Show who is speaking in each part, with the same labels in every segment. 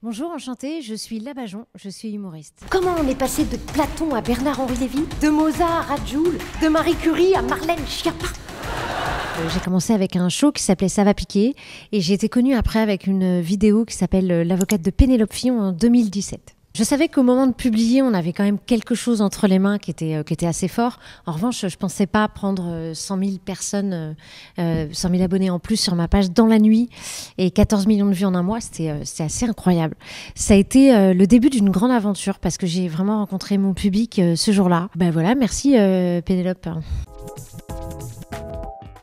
Speaker 1: Bonjour, enchantée, je suis Labajon, je suis humoriste.
Speaker 2: Comment on est passé de Platon à Bernard-Henri Lévy, de Mozart à Joule, de Marie Curie à Marlène Schiappa?
Speaker 1: J'ai commencé avec un show qui s'appelait Ça va piquer et j'ai été connue après avec une vidéo qui s'appelle L'avocate de Pénélope Fillon en 2017. Je savais qu'au moment de publier, on avait quand même quelque chose entre les mains qui était assez fort. En revanche, je pensais pas prendre 100 000 personnes, 100 000 abonnés en plus sur ma page dans la nuit et 14 millions de vues en un mois. C'était assez incroyable. Ça a été le début d'une grande aventure parce que j'ai vraiment rencontré mon public ce jour-là. Ben voilà, merci Pénélope.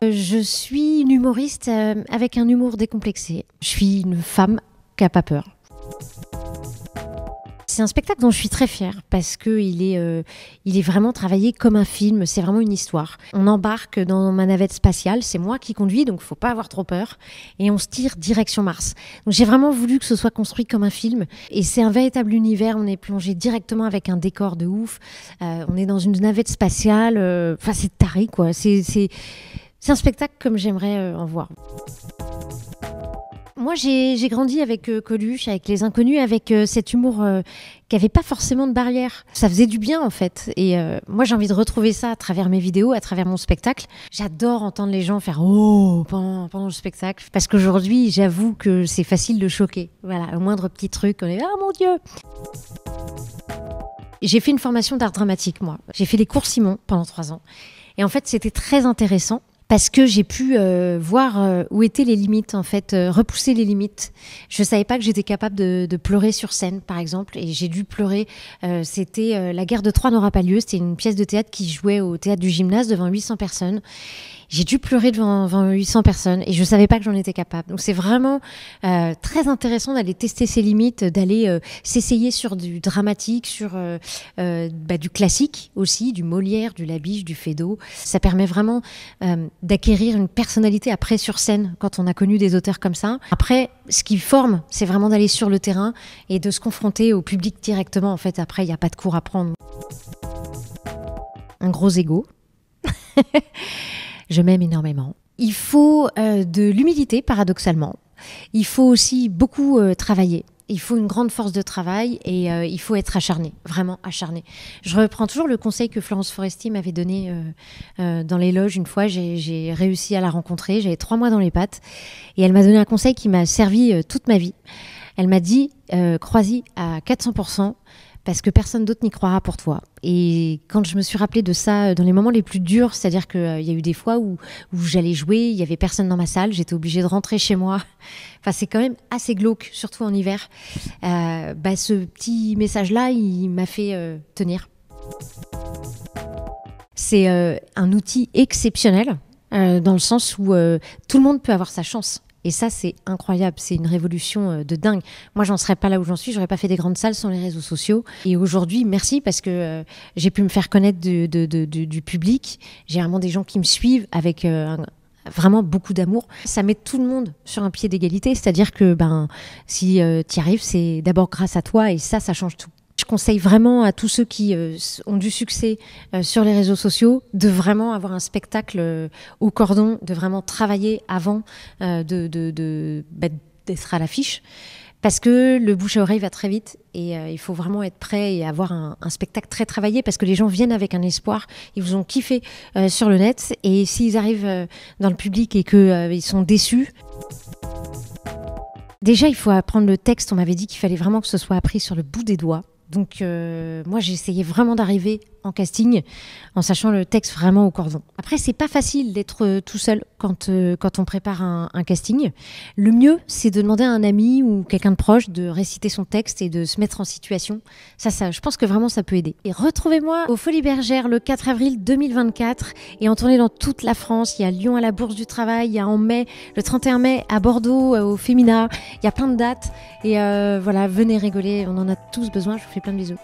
Speaker 1: Je suis une humoriste avec un humour décomplexé. Je suis une femme qui n'a pas peur. C'est un spectacle dont je suis très fière parce qu'il est vraiment travaillé comme un film, c'est vraiment une histoire. On embarque dans ma navette spatiale, c'est moi qui conduis, donc il ne faut pas avoir trop peur, et on se tire direction Mars. Donc j'ai vraiment voulu que ce soit construit comme un film, et c'est un véritable univers, on est plongé directement avec un décor de ouf, on est dans une navette spatiale, enfin c'est taré quoi, c'est un spectacle comme j'aimerais en voir. Moi, j'ai grandi avec Coluche, avec Les Inconnus, avec cet humour qui n'avait pas forcément de barrière. Ça faisait du bien, en fait. Et moi, j'ai envie de retrouver ça à travers mes vidéos, à travers mon spectacle. J'adore entendre les gens faire « Oh !» pendant le spectacle. Parce qu'aujourd'hui, j'avoue que c'est facile de choquer. Voilà, au moindre petit truc, on est « Ah, mon Dieu !» J'ai fait une formation d'art dramatique, moi. J'ai fait les cours Simon pendant 3 ans. Et en fait, c'était très intéressant. Parce que j'ai pu voir où étaient les limites, en fait, repousser les limites. Je savais pas que j'étais capable de pleurer sur scène, par exemple, et j'ai dû pleurer. C'était La guerre de Troie n'aura pas lieu. C'était une pièce de théâtre qui jouait au théâtre du Gymnase devant 800 personnes. J'ai dû pleurer devant 800 personnes et je savais pas que j'en étais capable. Donc c'est vraiment très intéressant d'aller tester ses limites, d'aller s'essayer sur du dramatique, sur du classique aussi, du Molière, du Labiche, du Feydeau. Ça permet vraiment d'acquérir une personnalité après sur scène quand on a connu des auteurs comme ça. Après, ce qui forme, c'est vraiment d'aller sur le terrain et de se confronter au public directement. En fait, après, il n'y a pas de cours à prendre. Un gros ego. Je m'aime énormément. Il faut de l'humilité, paradoxalement. Il faut aussi beaucoup travailler. Il faut une grande force de travail et il faut être acharné, vraiment acharné. Je reprends toujours le conseil que Florence Foresti m'avait donné dans les loges une fois. J'ai réussi à la rencontrer, j'avais 3 mois dans les pattes et elle m'a donné un conseil qui m'a servi toute ma vie. Elle m'a dit « crois-y à 400%. Parce que personne d'autre n'y croira pour toi. » Et quand je me suis rappelée de ça dans les moments les plus durs, c'est-à-dire qu'il y a eu des fois où j'allais jouer, il y avait personne dans ma salle, j'étais obligée de rentrer chez moi. Enfin, c'est quand même assez glauque, surtout en hiver. Ce petit message-là, il m'a fait tenir. C'est un outil exceptionnel dans le sens où tout le monde peut avoir sa chance. Et ça, c'est incroyable, c'est une révolution de dingue. Moi, j'en serais pas là où j'en suis, j'aurais pas fait des grandes salles sans les réseaux sociaux. Et aujourd'hui, merci parce que j'ai pu me faire connaître du public. J'ai vraiment des gens qui me suivent avec vraiment beaucoup d'amour. Ça met tout le monde sur un pied d'égalité, c'est-à-dire que si tu y arrives, c'est d'abord grâce à toi et ça change tout. Je conseille vraiment à tous ceux qui ont du succès sur les réseaux sociaux de vraiment avoir un spectacle au cordon, de vraiment travailler avant d'être à l'affiche. Parce que le bouche à oreille va très vite et il faut vraiment être prêt et avoir un spectacle très travaillé parce que les gens viennent avec un espoir, ils vous ont kiffé sur le net et s'ils arrivent dans le public et qu'ils sont déçus... Déjà, il faut apprendre le texte. On m'avait dit qu'il fallait vraiment que ce soit appris sur le bout des doigts. Donc moi, j'ai essayé vraiment d'arriver en casting en sachant le texte vraiment au cordon. Après, c'est pas facile d'être tout seul quand on prépare un casting. Le mieux, c'est de demander à un ami ou quelqu'un de proche de réciter son texte et de se mettre en situation. Ça, je pense que vraiment, ça peut aider. Et retrouvez-moi aux Folies Bergères le 4 avril 2024 et en tournée dans toute la France. Il y a Lyon à la Bourse du Travail, il y a en mai, le 31 mai à Bordeaux, au Femina. Il y a plein de dates et voilà, venez rigoler, on en a tous besoin. Je vous fais plein de bisous.